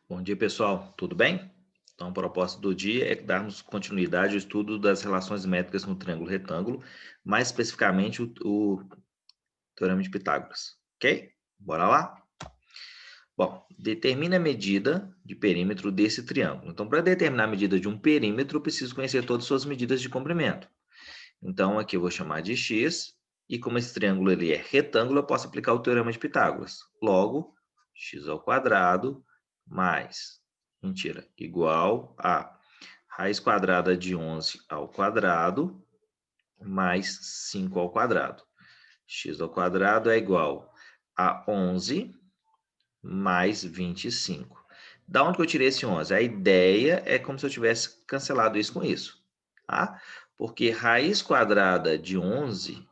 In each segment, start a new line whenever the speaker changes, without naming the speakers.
Bom dia, pessoal. Tudo bem? Então, a proposta do dia é darmos continuidade ao estudo das relações métricas no triângulo retângulo, mais especificamente o Teorema de Pitágoras. Ok? Bora lá? Bom, determina a medida de perímetro desse triângulo. Então, para determinar a medida de um perímetro, eu preciso conhecer todas as suas medidas de comprimento. Então, aqui eu vou chamar de x, e como esse triângulo ele é retângulo, eu posso aplicar o Teorema de Pitágoras. Logo, x ao quadrado mais, igual a raiz quadrada de 11 ao quadrado mais 5 ao quadrado. X ao quadrado é igual a 11 mais 25. Da onde que eu tirei esse 11? A ideia é como se eu tivesse cancelado isso com isso, tá? Porque raiz quadrada de 11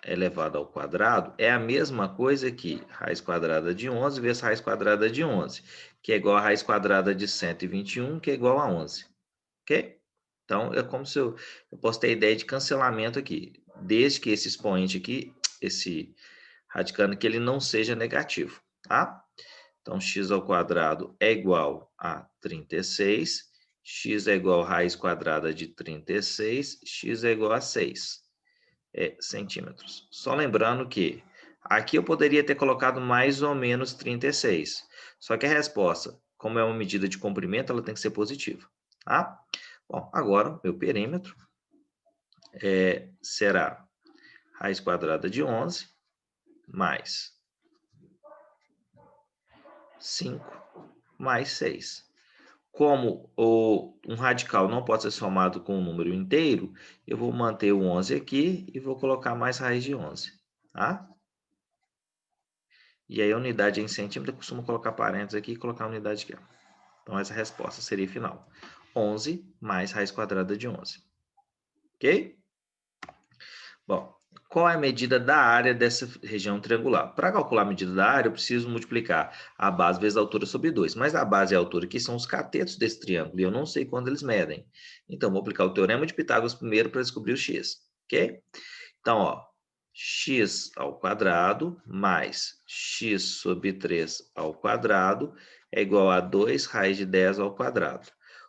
elevado ao quadrado é a mesma coisa que raiz quadrada de 11 vezes raiz quadrada de 11, que é igual a raiz quadrada de 121, que é igual a 11. Ok? Então, é como se eu posso ter a ideia de cancelamento aqui, desde que esse expoente aqui, esse radicando aqui, ele não seja negativo, tá? Então, x ao quadrado é igual a 36, x é igual a raiz quadrada de 36, x é igual a 6 centímetros. Só lembrando que aqui eu poderia ter colocado mais ou menos 36, só que a resposta, como é uma medida de comprimento, ela tem que ser positiva, tá? Bom, agora meu perímetro será raiz quadrada de 11 mais 5 mais 6. Como um radical não pode ser somado com um número inteiro, eu vou manter o 11 aqui e vou colocar mais raiz de 11, tá? E aí a unidade em centímetro, eu costumo colocar parênteses aqui e colocar a unidade aqui. Então essa resposta seria final. 11 mais raiz quadrada de 11. Ok? Bom, qual é a medida da área dessa região triangular? Para calcular a medida da área, eu preciso multiplicar a base vezes a altura sobre 2. Mas a base e a altura aqui são os catetos desse triângulo, e eu não sei quando eles medem. Então, vou aplicar o Teorema de Pitágoras primeiro para descobrir o x. Ok? Então, ó, x ao quadrado mais x sobre 3 ao quadrado é igual a 2 raiz de 10 ao quadrado.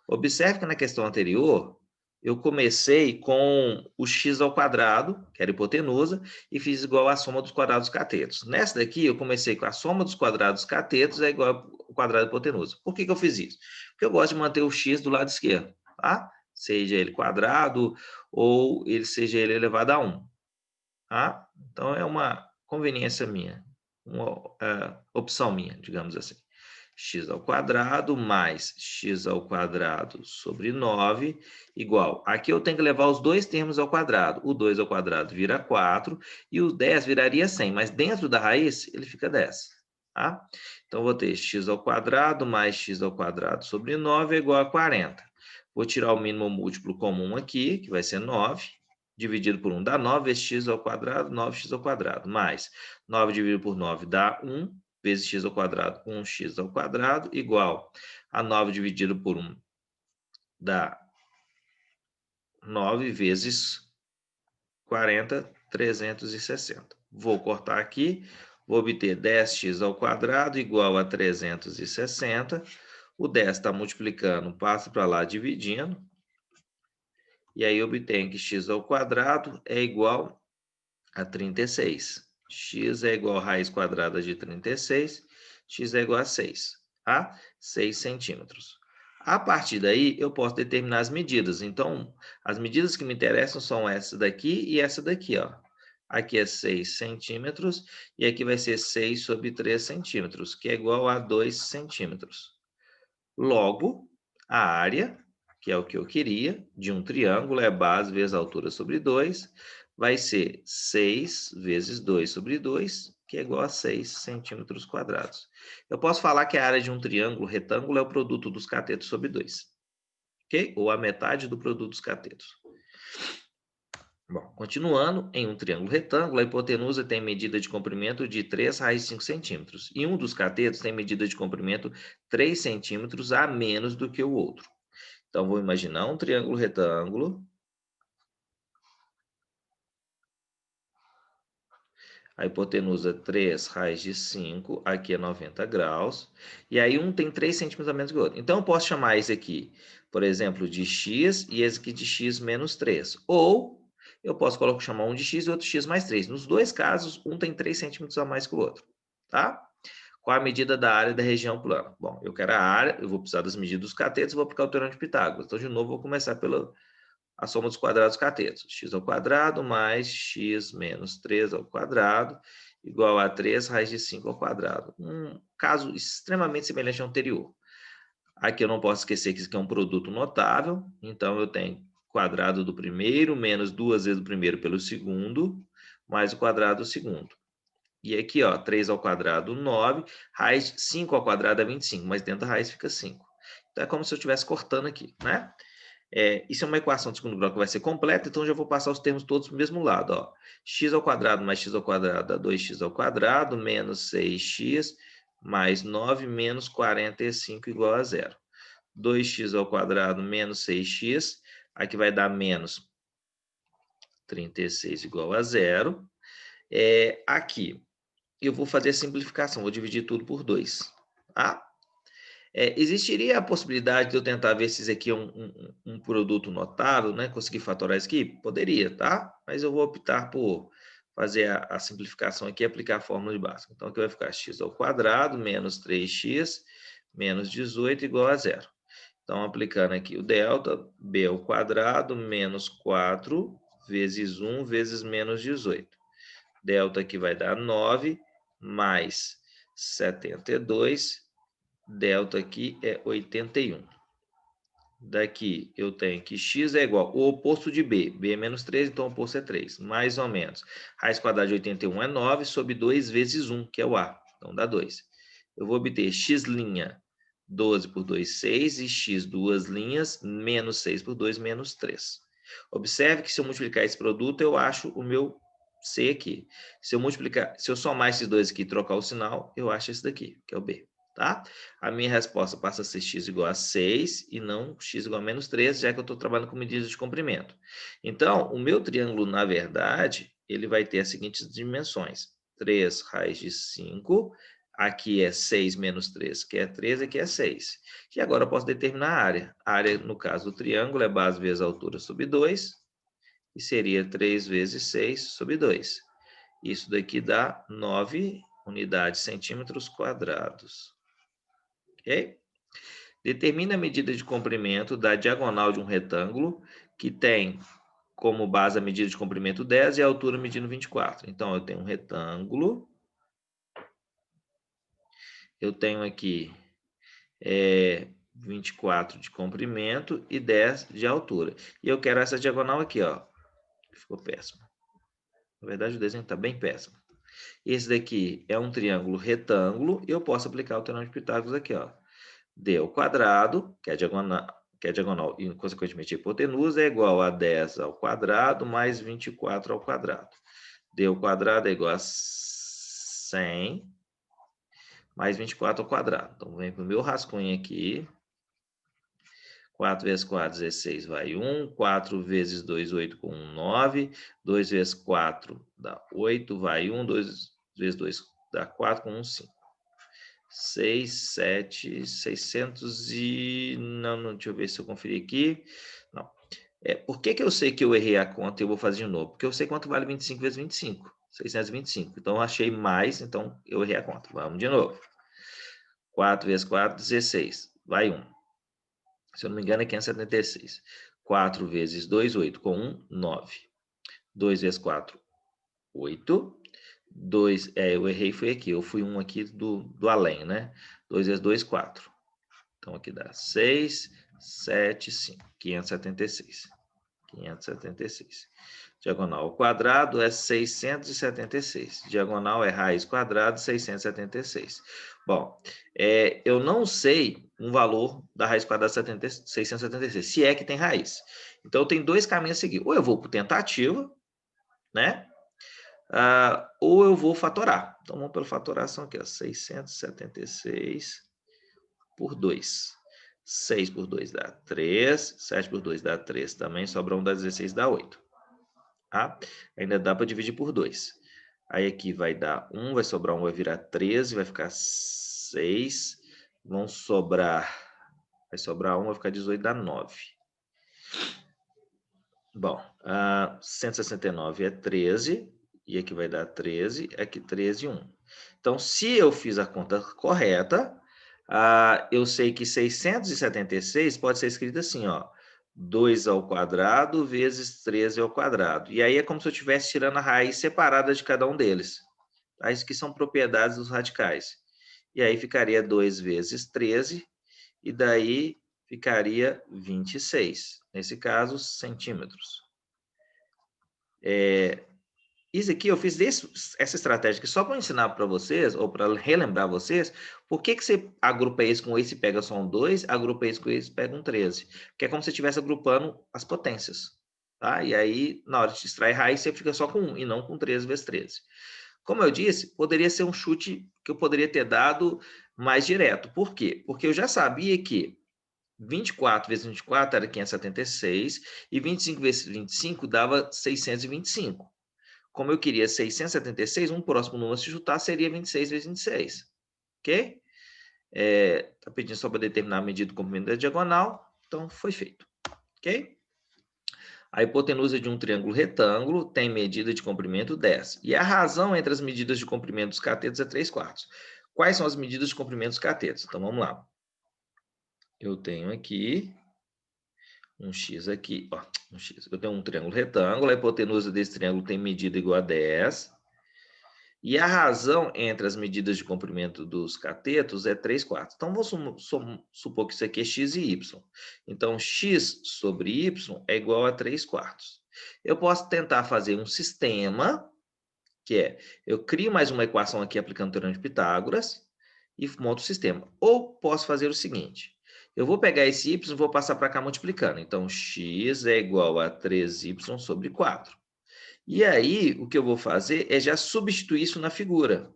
Observe que na questão anterior, eu comecei com o x ao quadrado, que era hipotenusa, e fiz igual à soma dos quadrados catetos. Nessa daqui, eu comecei com a soma dos quadrados catetos é igual ao quadrado hipotenusa. Por que eu fiz isso? Porque eu gosto de manter o x do lado esquerdo, tá? Seja ele quadrado ou seja ele elevado a 1. Tá? Então, é uma conveniência minha, uma opção minha, digamos assim. X ao quadrado mais x ao quadrado sobre 9 igual. Aqui eu tenho que levar os dois termos ao quadrado. O 2 ao quadrado vira 4 e o 10 viraria 100, mas dentro da raiz ele fica 10. Tá? Então, vou ter x ao quadrado mais x ao quadrado sobre 9 é igual a 40. Vou tirar o mínimo múltiplo comum aqui, que vai ser 9 dividido por 1 dá 9 vezes x ao quadrado, 9x ao quadrado, mais 9 dividido por 9 dá 1, vezes x ao quadrado, 1x ao quadrado, igual a 9 dividido por 1 dá 9 vezes 40, 360. Vou cortar aqui, vou obter 10x ao quadrado igual a 360. O 10 está multiplicando, passa para lá dividindo. E aí obtenho que x ao quadrado é igual a 36. X é igual a raiz quadrada de 36, x é igual a 6, tá? 6 centímetros. A partir daí, eu posso determinar as medidas. Então, as medidas que me interessam são essa daqui e essa daqui, ó. Aqui é 6 centímetros e aqui vai ser 6 sobre 3 centímetros, que é igual a 2 centímetros. Logo, a área, que é o que eu queria, de um triângulo é base vezes altura sobre 2, vai ser 6 vezes 2 sobre 2, que é igual a 6 centímetros quadrados. Eu posso falar que a área de um triângulo retângulo é o produto dos catetos sobre 2, ok? Ou a metade do produto dos catetos. Bom, continuando, em um triângulo retângulo, a hipotenusa tem medida de comprimento de 3 raiz de 5 centímetros, e um dos catetos tem medida de comprimento 3 centímetros a menos do que o outro. Então, vou imaginar um triângulo retângulo. A hipotenusa é 3 raiz de 5, aqui é 90 graus. E aí um tem 3 centímetros a menos que o outro. Então eu posso chamar esse aqui, por exemplo, de x e esse aqui de x menos 3. Ou eu posso chamar um de x e outro x mais 3. Nos dois casos, um tem 3 centímetros a mais que o outro. Tá? Qual a medida da área da região plana? Bom, eu quero a área, eu vou precisar das medidas dos catetos, vou aplicar o teorema de Pitágoras. Então, de novo, vou começar pela a soma dos quadrados catetos. X ao quadrado mais x menos 3 ao quadrado igual a 3 raiz de 5 ao quadrado. Um caso extremamente semelhante ao anterior. Aqui eu não posso esquecer que isso aqui é um produto notável, então eu tenho quadrado do primeiro menos 2 vezes o primeiro pelo segundo, mais o quadrado do segundo. E aqui, ó, 3 ao quadrado, 9. Raiz 5 ao quadrado é 25, mas dentro da raiz fica 5. Então, é como se eu estivesse cortando aqui, né? Isso é uma equação de segundo grau que vai ser completa, então já vou passar os termos todos para o mesmo lado. Ó. X ao quadrado mais x ao quadrado dá 2x ao quadrado, menos 6x, mais 9 menos 45 igual a zero. 2x ao quadrado menos 6x, aqui vai dar menos 36 igual a zero. Aqui, eu vou fazer a simplificação, vou dividir tudo por 2. Tá? Existiria a possibilidade de eu tentar ver se isso aqui é um produto notável, né? Conseguir fatorar isso aqui? Poderia, tá? Mas eu vou optar por fazer a simplificação aqui e aplicar a fórmula de Bhaskara. Então, aqui vai ficar x ao quadrado menos 3x menos 18 igual a zero. Então, aplicando aqui o delta, b ao quadrado menos 4 vezes 1 vezes menos 18. Delta aqui vai dar 9 mais 72. Delta aqui é 81. Daqui eu tenho que x é igual o oposto de b. B é menos 3, então o oposto é 3. Mais ou menos. Raiz quadrada de 81 é 9 sobre 2 vezes 1, que é o a. Então dá 2. Eu vou obter x', 12 por 2, 6. E x, duas linhas, menos 6 por 2, menos 3. Observe que se eu multiplicar esse produto, eu acho o meu c aqui. Se eu somar esses dois aqui e trocar o sinal, eu acho esse daqui, que é o b. Tá? A minha resposta passa a ser x igual a 6 e não x igual a menos 13, já que eu estou trabalhando com medidas de comprimento. Então, o meu triângulo, na verdade, ele vai ter as seguintes dimensões. 3 raiz de 5, aqui é 6 menos 3, que é 13, aqui é 6. E agora eu posso determinar a área. A área, no caso do triângulo, é base vezes altura sobre 2, e seria 3 vezes 6 sobre 2. Isso daqui dá 9 unidades centímetros quadrados. Ok? Determina a medida de comprimento da diagonal de um retângulo que tem como base a medida de comprimento 10 e a altura medindo 24. Então, eu tenho um retângulo. Eu tenho aqui 24 de comprimento e 10 de altura. E eu quero essa diagonal aqui, ó. Ficou péssimo. Na verdade, o desenho está bem péssimo. Esse daqui é um triângulo retângulo e eu posso aplicar o teorema de Pitágoras aqui, ó. D ao quadrado, que é a diagonal e, consequentemente, a hipotenusa, é igual a 10 ao quadrado mais 24 ao quadrado. D ao quadrado é igual a 100 mais 24 ao quadrado. Então, vem para o meu rascunho aqui. 4 vezes 4, 16, vai 1. 4 vezes 2, 8 com 1, 9. 2 vezes 4 dá 8, vai 1. 2 vezes 2 dá 4 com 1, 5. 6, 7, 600 e... Não, deixa eu ver se eu conferir aqui. Não. Por que eu sei que eu errei a conta e eu vou fazer de novo? Porque eu sei quanto vale 25 vezes 25. 625. Então, eu achei mais, então eu errei a conta. Vamos de novo. 4 vezes 4, 16. Vai 1. Se eu não me engano, é 576. 4 vezes 2, 8. Com 1, 9. 2 vezes 4, 8. 2, eu errei, foi aqui. Eu fui um aqui do além, né? 2 vezes 2, 4. Então, aqui dá 6, 7, 5. 576. 576. Diagonal ao quadrado é 676. Diagonal é raiz quadrada, 676. Bom, eu não sei um valor da raiz quadrada de 676, se é que tem raiz. Então, eu tenho dois caminhos a seguir. Ou eu vou por tentativa, né? Ou eu vou fatorar. Então, vamos pela fatoração aqui, ó, 676 por 2. 6 por 2 dá 3, 7 por 2 dá 3 também, sobra 1 dá 16, dá 8. Tá? Ainda dá para dividir por 2. Aí aqui vai dar 1, vai sobrar 1, vai virar 13, vai ficar 6. Vai sobrar 1, vai ficar 18, dá 9. Bom, 169 é 13, e aqui vai dar 13, aqui 13 e 1. Então, se eu fiz a conta correta, eu sei que 676 pode ser escrito assim, ó, 2 ao quadrado vezes 13 ao quadrado. E aí é como se eu estivesse tirando a raiz separada de cada um deles. Tá? Isso que são propriedades dos radicais. E aí ficaria 2 vezes 13, e daí ficaria 26. Nesse caso, centímetros. Isso aqui eu fiz essa estratégia aqui só para ensinar para vocês, ou para relembrar vocês, por que você agrupa esse com esse e pega só um 2, agrupa esse com esse e pega um 13. Que é como se você estivesse agrupando as potências. Tá? E aí, na hora de extrair raiz, você fica só com 1 e não com 13 vezes 13. Como eu disse, poderia ser um chute que eu poderia ter dado mais direto. Por quê? Porque eu já sabia que 24 vezes 24 era 576 e 25 vezes 25 dava 625. Como eu queria 676, um próximo número a se chutar seria 26 vezes 26. Ok? Está pedindo só para determinar a medida do comprimento da diagonal. Então, foi feito. Ok? A hipotenusa de um triângulo retângulo tem medida de comprimento 10. E a razão entre as medidas de comprimento dos catetos é 3/4. Quais são as medidas de comprimento dos catetos? Então, vamos lá. Eu tenho aqui um x aqui, ó, um x. Eu tenho um triângulo retângulo, a hipotenusa desse triângulo tem medida igual a 10. E a razão entre as medidas de comprimento dos catetos é 3/4. Então, vou supor que isso aqui é x e y. Então, x sobre y é igual a 3/4. Eu posso tentar fazer um sistema, que é, eu crio mais uma equação aqui aplicando o teorema de Pitágoras e monto o sistema. Ou posso fazer o seguinte, eu vou pegar esse y e vou passar para cá multiplicando. Então, x é igual a 3y sobre 4. E aí, o que eu vou fazer é já substituir isso na figura.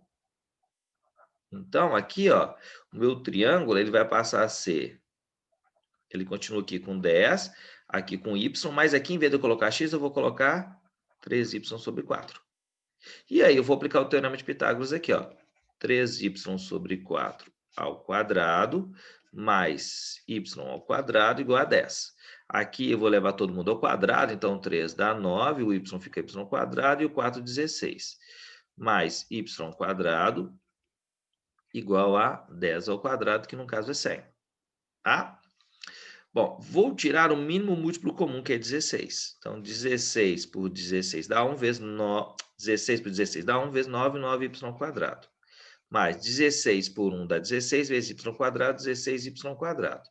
Então, aqui, ó, o meu triângulo ele vai passar a ser... Ele continua aqui com 10, aqui com y, mas aqui, em vez de eu colocar x, eu vou colocar 3y sobre 4. E aí, eu vou aplicar o teorema de Pitágoras aqui, ó. 3y sobre 4 ao quadrado, mais y ao quadrado, igual a 10. Aqui eu vou levar todo mundo ao quadrado, então 3 dá 9, o y fica y ao quadrado e o 4, 16. Mais y ao quadrado, igual a 10 ao quadrado, que no caso é 100. Tá? Bom, vou tirar o mínimo múltiplo comum, que é 16. Então, 16 por 16 dá 1 vezes 9. 16 por 16 dá 1 vezes 9, 9y ao quadrado. Mais 16 por 1 dá 16 vezes y ao quadrado, 16y ao quadrado.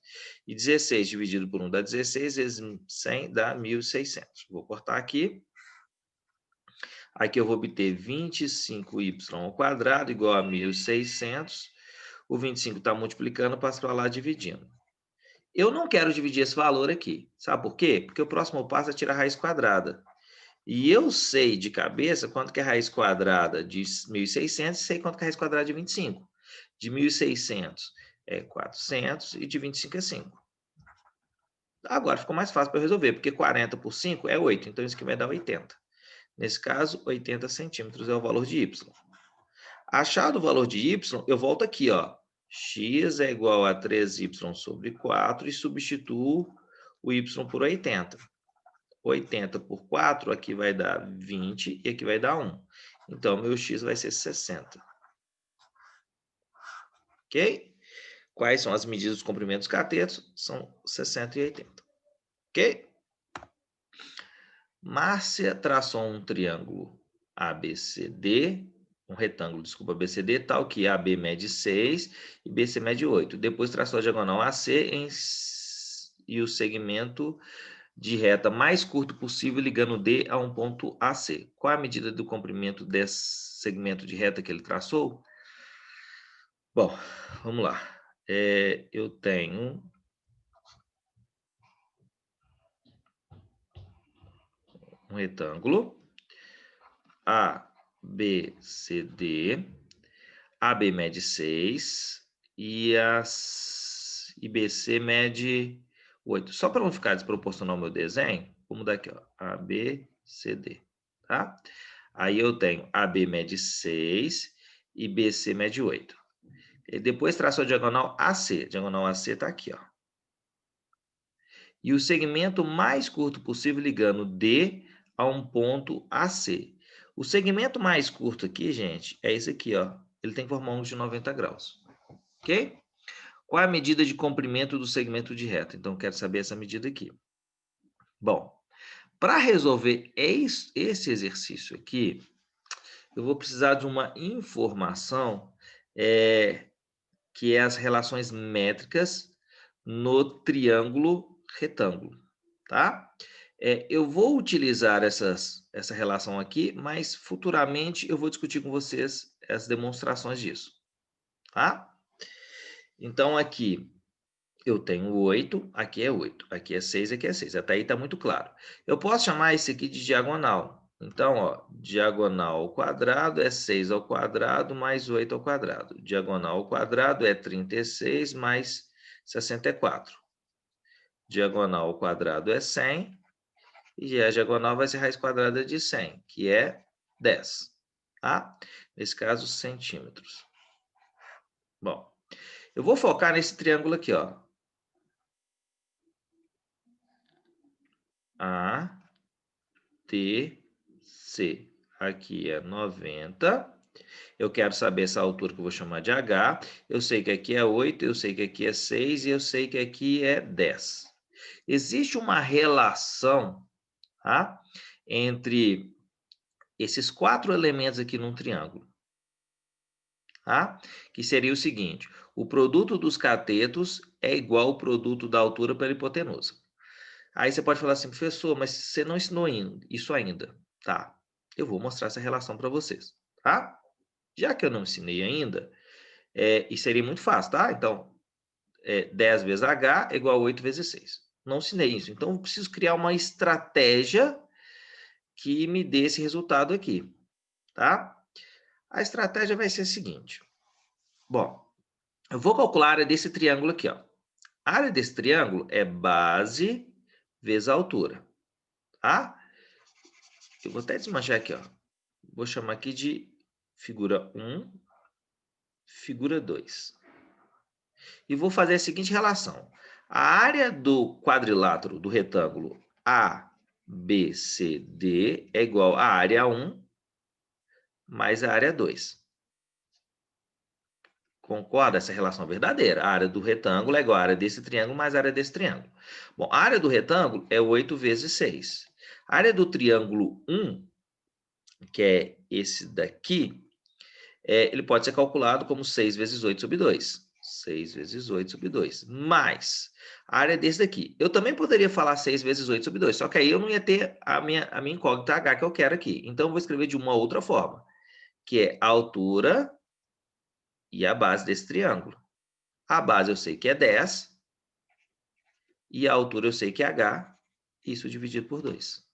E 16 dividido por 1 dá 16 vezes 100 dá 1.600. Vou cortar aqui. Aqui eu vou obter 25y ao quadrado igual a 1.600. O 25 está multiplicando, passa para lá dividindo. Eu não quero dividir esse valor aqui. Sabe por quê? Porque o próximo passo é tirar a raiz quadrada. E eu sei de cabeça quanto que é a raiz quadrada de 1.600 e sei quanto que é a raiz quadrada de 25. De 1.600 é 400 e de 25 é 5. Agora ficou mais fácil para eu resolver, porque 40 por 5 é 8, então isso aqui vai dar 80. Nesse caso, 80 centímetros é o valor de y. Achado o valor de y, eu volto aqui, ó. X é igual a 3y sobre 4 e substituo o y por 80. 80 por 4, aqui vai dar 20 e aqui vai dar 1. Então, meu x vai ser 60. Ok? Quais são as medidas dos comprimentos catetos? São 60 e 80. Ok? Márcia traçou um triângulo ABCD, um retângulo, desculpa, ABCD, tal que AB mede 6 e BC mede 8. Depois traçou a diagonal AC e o segmento de reta mais curto possível, ligando D a um ponto AC. Qual a medida do comprimento desse segmento de reta que ele traçou? Bom, vamos lá. Eu tenho um retângulo ABCD, AB mede 6 e BC mede 8. Só para não ficar desproporcional o meu desenho, vou mudar aqui, ó, ABCD, tá? Aí eu tenho AB mede 6 e BC mede 8. E depois traço a diagonal AC. A diagonal AC está aqui, ó. E o segmento mais curto possível ligando D a um ponto AC. O segmento mais curto aqui, gente, é esse aqui, ó. Ele tem que formar um ângulo de 90 graus. Ok? Qual é a medida de comprimento do segmento de reta? Então, eu quero saber essa medida aqui. Bom, para resolver esse exercício aqui, eu vou precisar de uma informação que é as relações métricas no triângulo retângulo, tá? Eu vou utilizar essa relação aqui, mas futuramente eu vou discutir com vocês as demonstrações disso, tá? Então, aqui eu tenho 8, aqui é 8, aqui é 6, aqui é 6. Até aí está muito claro. Eu posso chamar esse aqui de diagonal. Então, ó, diagonal ao quadrado é 6 ao quadrado mais 8 ao quadrado. Diagonal ao quadrado é 36 mais 64. Diagonal ao quadrado é 100. E a diagonal vai ser raiz quadrada de 100, que é 10. Tá? Nesse caso, centímetros. Bom, eu vou focar nesse triângulo aqui, ó. A, T, C. Aqui é 90. Eu quero saber essa altura que eu vou chamar de H. Eu sei que aqui é 8, eu sei que aqui é 6 e eu sei que aqui é 10. Existe uma relação, tá, entre esses 4 elementos aqui num triângulo, tá? Que seria o seguinte: o produto dos catetos é igual ao produto da altura pela hipotenusa. Aí você pode falar assim, professor, mas você não ensinou isso ainda. Tá, eu vou mostrar essa relação para vocês, tá? Já que eu não ensinei ainda, e seria muito fácil, tá? Então, 10 vezes H é igual a 8 vezes 6. Não ensinei isso, então eu preciso criar uma estratégia que me dê esse resultado aqui, tá? A estratégia vai ser a seguinte. Bom, eu vou calcular a área desse triângulo aqui, ó. A área desse triângulo é base vezes a altura, tá? Eu vou até desmanchar aqui, ó. Vou chamar aqui de figura 1, figura 2. E vou fazer a seguinte relação. A área do quadrilátero do retângulo ABCD é igual à área 1 mais a área 2. Concorda? Essa relação é verdadeira. A área do retângulo é igual à área desse triângulo mais a área desse triângulo. Bom, a área do retângulo é 8 vezes 6. A área do triângulo 1, que é esse daqui, ele pode ser calculado como 6 vezes 8 sobre 2. 6 vezes 8 sobre 2. Mais a área desse daqui. Eu também poderia falar 6 vezes 8 sobre 2, só que aí eu não ia ter a minha incógnita H que eu quero aqui. Então, eu vou escrever de uma outra forma, que é a altura e a base desse triângulo. A base eu sei que é 10, e a altura eu sei que é H, isso dividido por 2.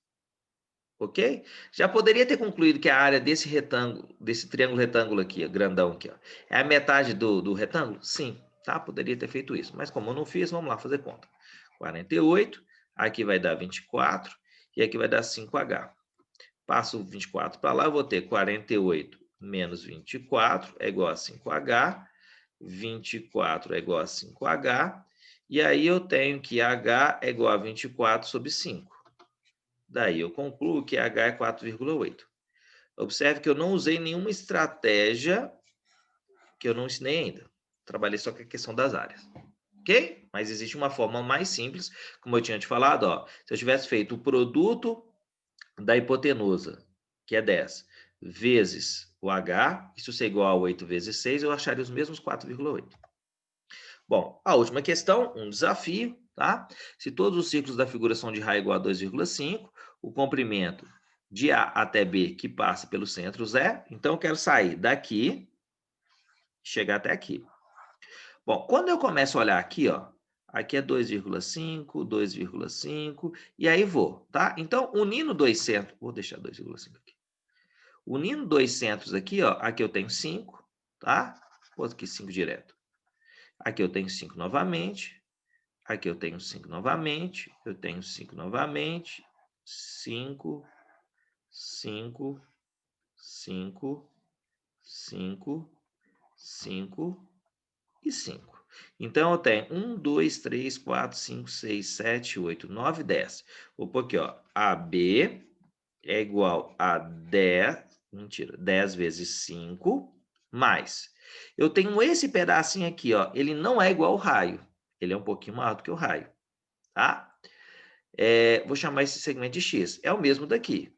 Ok? Já poderia ter concluído que a área desse retângulo, desse triângulo retângulo aqui, grandão aqui, ó, é a metade do retângulo? Sim, tá? Poderia ter feito isso, mas como eu não fiz, vamos lá fazer conta. 48, aqui vai dar 24 e aqui vai dar 5H. Passo o 24 para lá, eu vou ter 48 menos 24 é igual a 5H, 24 é igual a 5H, e aí eu tenho que H é igual a 24 sobre 5. Daí eu concluo que H é 4,8. Observe que eu não usei nenhuma estratégia que eu não ensinei ainda. Trabalhei só com a questão das áreas. Ok? Mas existe uma forma mais simples, como eu tinha te falado, ó. Se eu tivesse feito o produto da hipotenusa, que é 10, vezes o H, isso ser igual a 8 vezes 6, eu acharia os mesmos 4,8. Bom, a última questão, um desafio, tá? Se todos os círculos da figura são de raio igual a 2,5, o comprimento de A até B que passa pelo centro é, então eu quero sair daqui e chegar até aqui. Bom, quando eu começo a olhar aqui, ó, aqui é 2,5, 2,5, e aí vou, tá? Então, unindo dois centros, vou deixar 2,5 aqui. Unindo dois centros aqui, ó, aqui eu tenho 5, tá? Vou aqui 5 direto. Aqui eu tenho 5 novamente. Aqui eu tenho 5 novamente. Eu tenho 5 novamente. 5, 5 5, 5, 5 e 5. Então, eu tenho 1, 2, 3, 4, 5, 6, 7, 8, 9, 10. Vou pôr aqui, ó. AB é igual a 10, mentira, 10 vezes 5, mais. Eu tenho esse pedacinho aqui, ó. Ele não é igual ao raio. Ele é um pouquinho maior do que o raio, tá? Vou chamar esse segmento de x. É o mesmo daqui.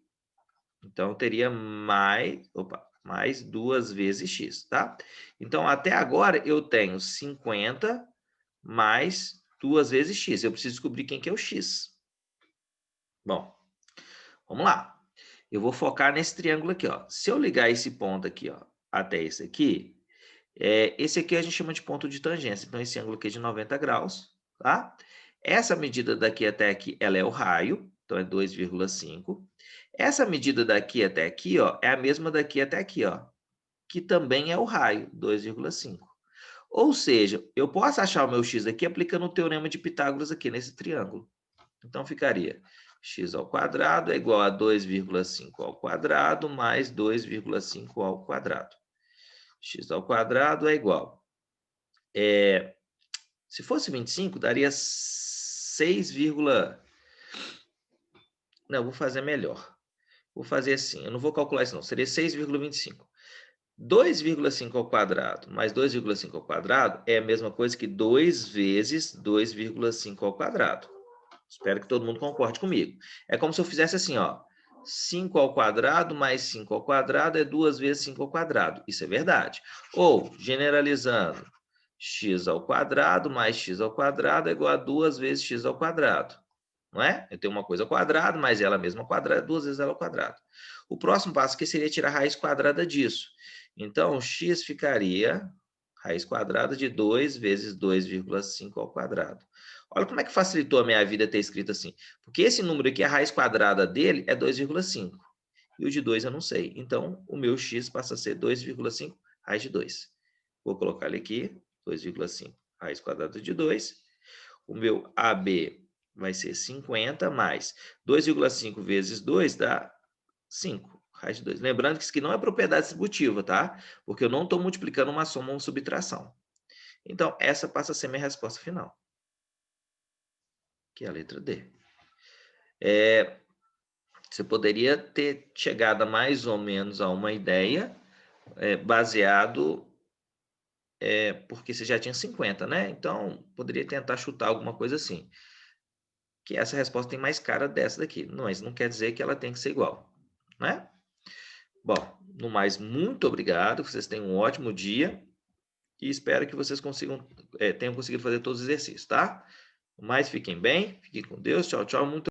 Então, eu teria mais 2 vezes x, tá? Então, até agora, eu tenho 50 mais 2 vezes x. Eu preciso descobrir quem que é o x. Bom, vamos lá. Eu vou focar nesse triângulo aqui, ó. Se eu ligar esse ponto aqui, ó, até esse aqui, esse aqui a gente chama de ponto de tangência. Então, esse ângulo aqui é de 90 graus, tá? Essa medida daqui até aqui, ela é o raio, então é 2,5. Essa medida daqui até aqui, ó, é a mesma daqui até aqui, ó, que também é o raio, 2,5. Ou seja, eu posso achar o meu x aqui aplicando o teorema de Pitágoras aqui nesse triângulo. Então, ficaria x ao quadrado é igual a 2,5 ao quadrado mais 2,5 ao quadrado. X ao quadrado é igual. Se fosse 25, daria 6, não, vou fazer melhor. Vou fazer assim, eu não vou calcular isso não, seria 6,25. 2,5 ao quadrado mais 2,5 ao quadrado é a mesma coisa que 2 vezes 2,5 ao quadrado. Espero que todo mundo concorde comigo. É como se eu fizesse assim, ó. 5 ao quadrado mais 5 ao quadrado é 2 vezes 5 ao quadrado. Isso é verdade. Ou, generalizando, x ao quadrado mais x ao quadrado é igual a 2 vezes x ao quadrado. Não é? Eu tenho uma coisa ao quadrado, mais ela mesma ao quadrado, 2 vezes ela ao quadrado. O próximo passo aqui seria tirar a raiz quadrada disso. Então, x ficaria raiz quadrada de 2 vezes 2,5 ao quadrado. Olha como é que facilitou a minha vida ter escrito assim. Porque esse número aqui, a raiz quadrada dele é 2,5. E o de 2 eu não sei. Então, o meu x passa a ser 2,5 raiz de 2. Vou colocar ele aqui, 2,5 raiz quadrada de 2. O meu AB vai ser 50 mais 2,5 vezes 2 dá 5. Raiz de 2. Lembrando que isso aqui não é propriedade distributiva, tá? Porque eu não estou multiplicando uma soma ou uma subtração. Então, essa passa a ser minha resposta final. Que é a letra D. Você poderia ter chegado a mais ou menos a uma ideia baseado porque você já tinha 50, né? Então, poderia tentar chutar alguma coisa assim. Que essa resposta tem mais cara dessa daqui. Mas não quer dizer que ela tem que ser igual, né? Bom, no mais, muito obrigado. Que vocês tenham um ótimo dia. E espero que vocês tenham conseguido fazer todos os exercícios, tá? No mais, fiquem bem. Fiquem com Deus. Tchau, tchau. Muito